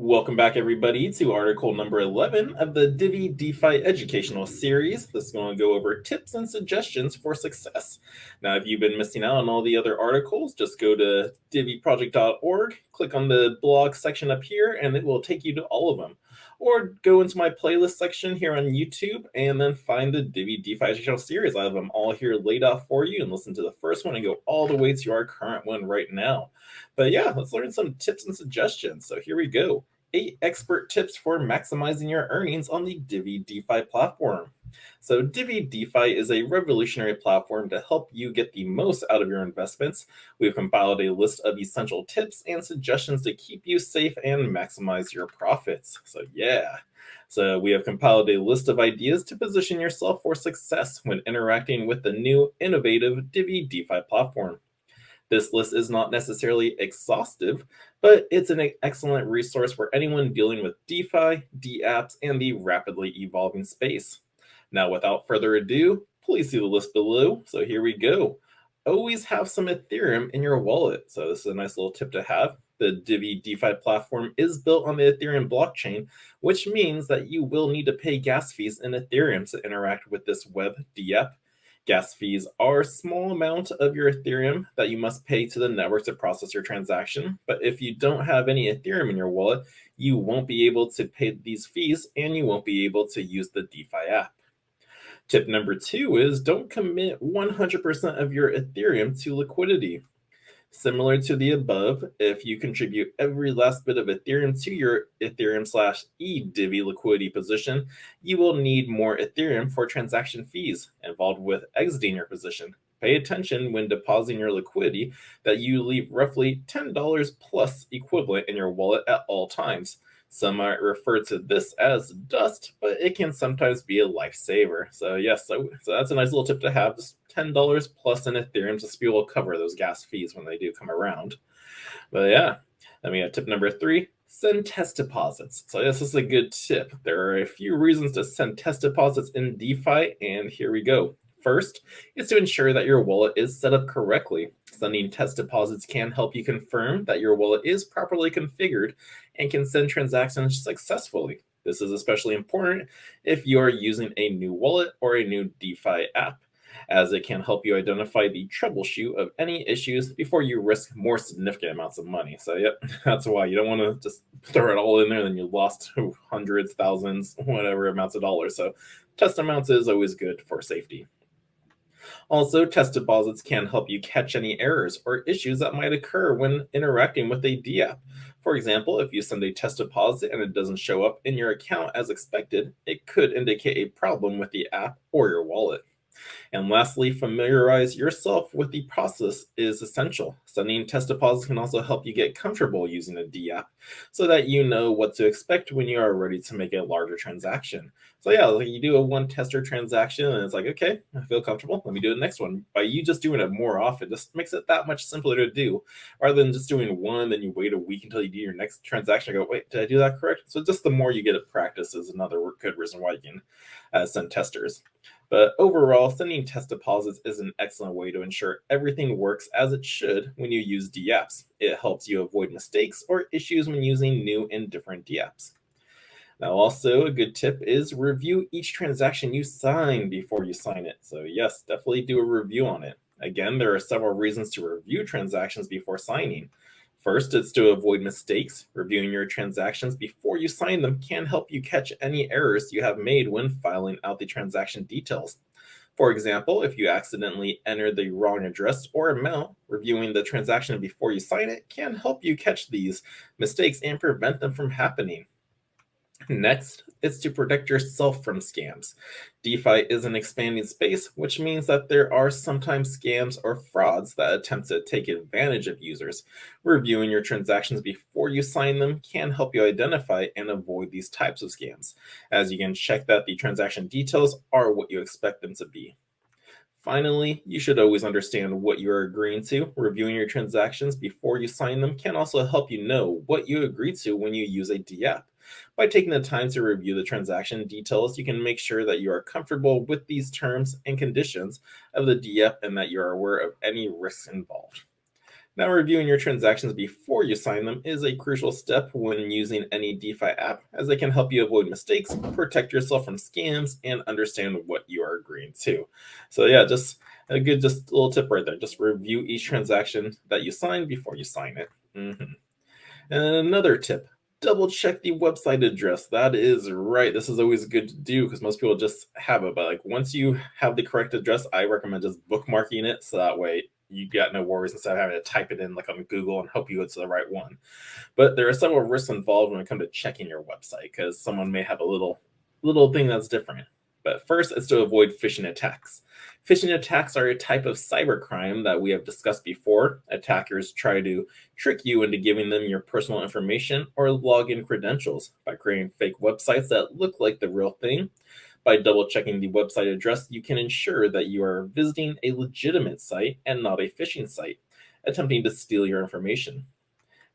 Welcome back, everybody, to article number 11 of the Divi DeFi educational series. This is going to go over tips and suggestions for success. Now, if you've been missing out on all the other articles, just go to diviproject.org, click on the blog section up here, and it will take you to all of them. Or go into my playlist section here on YouTube and then find the Divi DeFi educational series. I have them all here laid out for you, and listen to the first one and go all the way to our current one right now. But yeah, let's learn some tips and suggestions. So here we go. 8 expert tips for maximizing your earnings on the Divi DeFi platform. So Divi DeFi is a revolutionary platform to help you get the most out of your investments. We've compiled a list of essential tips and suggestions to keep you safe and maximize your profits. So we have compiled a list of ideas to position yourself for success when interacting with the new innovative Divi DeFi platform. This list is not necessarily exhaustive, but it's an excellent resource for anyone dealing with DeFi, DApps, and the rapidly evolving space. Now, without further ado, please see the list below. So here we go. Always have some Ethereum in your wallet. So this is a nice little tip to have. The Divi DeFi platform is built on the Ethereum blockchain, which means that you will need to pay gas fees in Ethereum to interact with this web DApp. Gas fees are a small amount of your Ethereum that you must pay to the network to process your transaction. But if you don't have any Ethereum in your wallet, you won't be able to pay these fees and you won't be able to use the DeFi app. Tip number 2 is don't commit 100% of your Ethereum to liquidity. Similar to the above, if you contribute every last bit of Ethereum to your Ethereum/eDivi liquidity position, you will need more Ethereum for transaction fees involved with exiting your position. Pay attention when depositing your liquidity that you leave roughly $10 plus equivalent in your wallet at all times. Some might refer to this as dust, but it can sometimes be a lifesaver. So that's a nice little tip to have. Just $10 plus in Ethereum just to be able to cover those gas fees when they do come around. But yeah, tip number 3, send test deposits. So yes, this is a good tip. There are a few reasons to send test deposits in DeFi, and here we go. First is to ensure that your wallet is set up correctly. Sending test deposits can help you confirm that your wallet is properly configured and can send transactions successfully. This is especially important if you are using a new wallet or a new DeFi app, as it can help you identify the troubleshoot of any issues before you risk more significant amounts of money. So that's why you don't want to just throw it all in there and then you lost hundreds, thousands, whatever amounts of dollars. So test amounts is always good for safety. Also, test deposits can help you catch any errors or issues that might occur when interacting with a DApp. For example, if you send a test deposit and it doesn't show up in your account as expected, it could indicate a problem with the app or your wallet. And lastly, familiarize yourself with the process is essential. Sending test deposits can also help you get comfortable using a DApp so that you know what to expect when you are ready to make a larger transaction. So you do a one tester transaction and it's like, okay, I feel comfortable. Let me do the next one. By you just doing it more often, just makes it that much simpler to do rather than just doing one, then you wait a week until you do your next transaction. I go, wait, did I do that correct? So just the more you get at practice is another good reason why you can send testers. But overall, sending test deposits is an excellent way to ensure everything works as it should when you use DApps. It helps you avoid mistakes or issues when using new and different DApps. Now, also a good tip is review each transaction you sign before you sign it. So yes, definitely do a review on it. Again, there are several reasons to review transactions before signing. First, it's to avoid mistakes. Reviewing your transactions before you sign them can help you catch any errors you have made when filing out the transaction details. For example, if you accidentally enter the wrong address or amount, reviewing the transaction before you sign it can help you catch these mistakes and prevent them from happening. Next, it's to protect yourself from scams. DeFi is an expanding space, which means that there are sometimes scams or frauds that attempt to take advantage of users. Reviewing your transactions before you sign them can help you identify and avoid these types of scams, as you can check that the transaction details are what you expect them to be. Finally, you should always understand what you are agreeing to. Reviewing your transactions before you sign them can also help you know what you agreed to when you use a DApp. By taking the time to review the transaction details, you can make sure that you are comfortable with these terms and conditions of the DApp and that you are aware of any risks involved. Now, reviewing your transactions before you sign them is a crucial step when using any DeFi app, as they can help you avoid mistakes, protect yourself from scams, and understand what you are agreeing to. So yeah, just a good little tip right there. Just review each transaction that you sign before you sign it. And another tip, double check the website address. That is right. This is always good to do because most people just have it. But like once you have the correct address, I recommend just bookmarking it so that way you got no worries instead of having to type it in like on Google and hope you go to the right one. But there are several risks involved when it comes to checking your website because someone may have a little thing that's different. But first, it's to avoid phishing attacks. Phishing attacks are a type of cybercrime that we have discussed before. Attackers try to trick you into giving them your personal information or login credentials by creating fake websites that look like the real thing. By double checking the website address, you can ensure that you are visiting a legitimate site and not a phishing site, attempting to steal your information.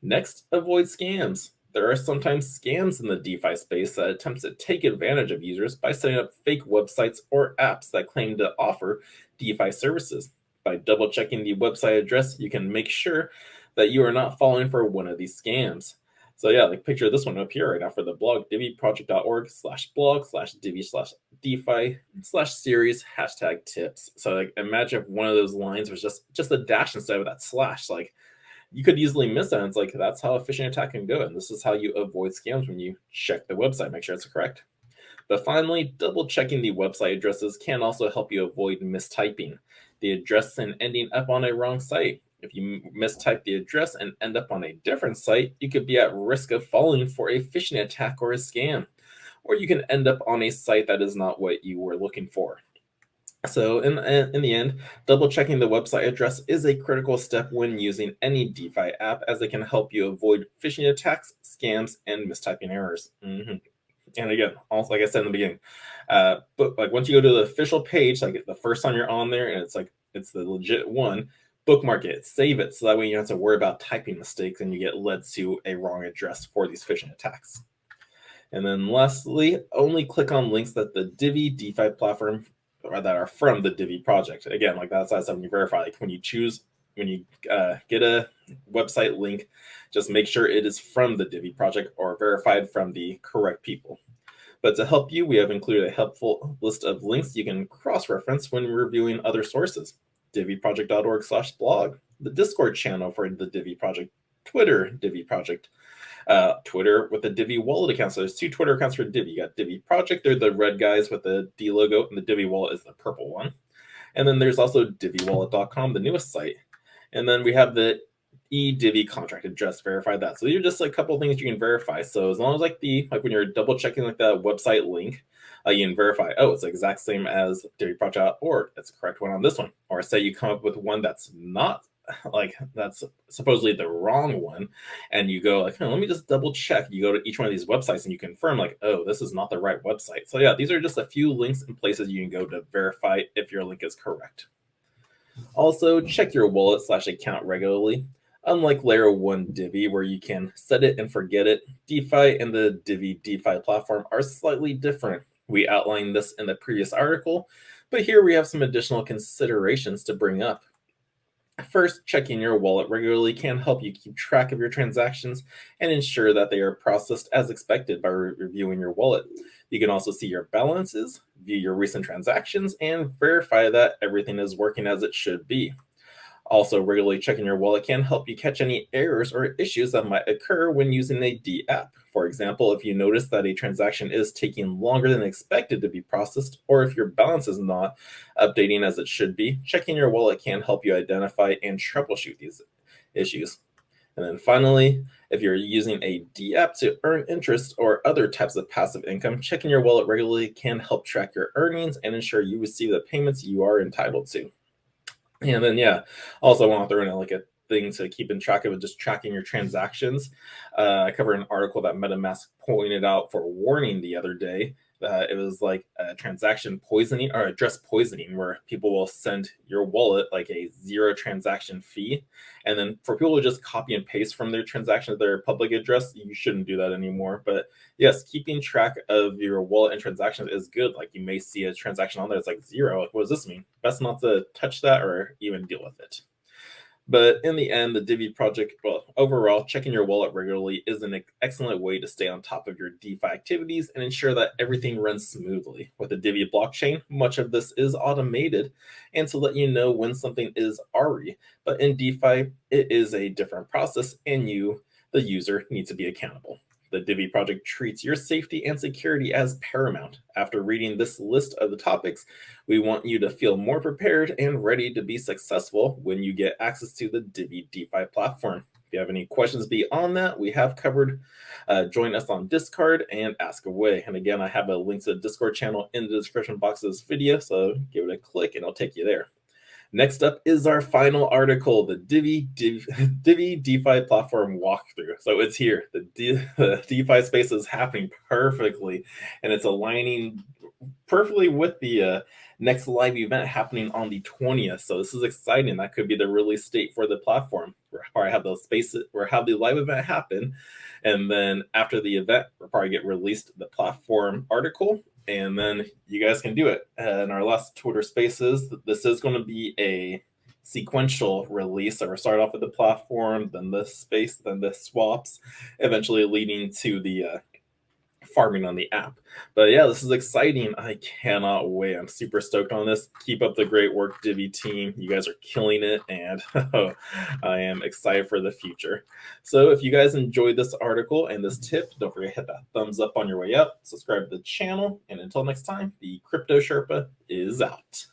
Next, avoid scams. There are sometimes scams in the DeFi space that attempt to take advantage of users by setting up fake websites or apps that claim to offer DeFi services. By double checking the website address, you can make sure that you are not falling for one of these scams. So yeah, like picture this one up here right now for the blog, diviproject.org/blog/DeFi/series #tips. So like imagine if one of those lines was just a dash instead of that slash. Like you could easily miss that. And it's like that's how a phishing attack can go. And this is how you avoid scams when you check the website, make sure it's correct. But finally, double checking the website addresses can also help you avoid mistyping the address and ending up on a wrong site. If you mistype the address and end up on a different site, you could be at risk of falling for a phishing attack or a scam. Or you can end up on a site that is not what you were looking for. So in the end, double checking the website address is a critical step when using any DeFi app, as it can help you avoid phishing attacks, scams, and mistyping errors. And again, also like I said in the beginning, but like once you go to the official page, like the first time you're on there, and it's the legit one, bookmark it, save it, so that way you don't have to worry about typing mistakes and you get led to a wrong address for these phishing attacks. And then lastly, only click on links that the Divi DeFi platform or that are from the Divi project. Again, like that's something you verify. Like when you get a website link, just make sure it is from the Divi project or verified from the correct people. But to help you, we have included a helpful list of links you can cross-reference when reviewing other sources. diviproject.org/blog, the Discord channel for the Divi project, Twitter Divi project, Twitter with the Divi wallet account. So there's 2 Twitter accounts for Divi. You got Divi Project, they're the red guys with the D logo, and the Divi wallet is the purple one. And then there's also DiviWallet.com, the newest site. And then we have the eDivi contract address, verify that. So these are just a couple of things you can verify. So as long as like when you're double checking like that website link, you can verify, oh, it's the exact same as DiviProject.org. That's the correct one on this one. Or say you come up with one that's not like that's supposedly the wrong one, and you go like, let me just double check. You go to each one of these websites and you confirm like, oh, this is not the right website. So yeah, these are just a few links and places you can go to verify if your link is correct. Also, check your wallet/account regularly. Unlike Layer 1 Divi, where you can set it and forget it, DeFi and the Divi DeFi platform are slightly different. We outlined this in the previous article, but here we have some additional considerations to bring up. First, checking your wallet regularly can help you keep track of your transactions and ensure that they are processed as expected by reviewing your wallet. You can also see your balances, view your recent transactions, and verify that everything is working as it should be. Also, regularly checking your wallet can help you catch any errors or issues that might occur when using a D app. For example, if you notice that a transaction is taking longer than expected to be processed, or if your balance is not updating as it should be, checking your wallet can help you identify and troubleshoot these issues. And then finally, if you're using a D app to earn interest or other types of passive income, checking your wallet regularly can help track your earnings and ensure you receive the payments you are entitled to. And then, also I want to throw in like a thing to keep in track of, just tracking your transactions. I covered an article that MetaMask pointed out for warning the other day. It was like a transaction poisoning or address poisoning, where people will send your wallet like a 0 transaction fee. And then for people to just copy and paste from their transaction, their public address, you shouldn't do that anymore. But yes, keeping track of your wallet and transactions is good. Like you may see a transaction on there, it's like 0. Like, what does this mean? Best not to touch that or even deal with it. But in the end, the Divi project, well, overall, checking your wallet regularly is an excellent way to stay on top of your DeFi activities and ensure that everything runs smoothly. With the Divi blockchain, much of this is automated and to let you know when something is RE. But in DeFi, it is a different process, and you, the user, need to be accountable. The Divi project treats your safety and security as paramount. After reading this list of the topics, we want you to feel more prepared and ready to be successful when you get access to the Divi DeFi platform. If you have any questions beyond that, we have covered. Join us on Discord and ask away. And again, I have a link to the Discord channel in the description box of this video, so give it a click and it'll take you there. Next up is our final article, the Divi DeFi platform walkthrough. So it's here. The DeFi space is happening perfectly, and it's aligning perfectly with the next live event happening on the 20th. So this is exciting. That could be the release date for the platform, where I have those spaces, where have the live event happen, and then after the event, we'll probably get released the platform article, and then you guys can do it. In our last Twitter Spaces, this is going to be a sequential release. So we're start off with the platform, then the space, then the swaps, eventually leading to the farming on the app. But yeah, this is exciting. I cannot wait. I'm super stoked on this. Keep up the great work, Divi team. You guys are killing it, and I am excited for the future. So if you guys enjoyed this article and this tip, don't forget to hit that thumbs up on your way up, subscribe to the channel, and until next time, the Crypto Sherpa is out.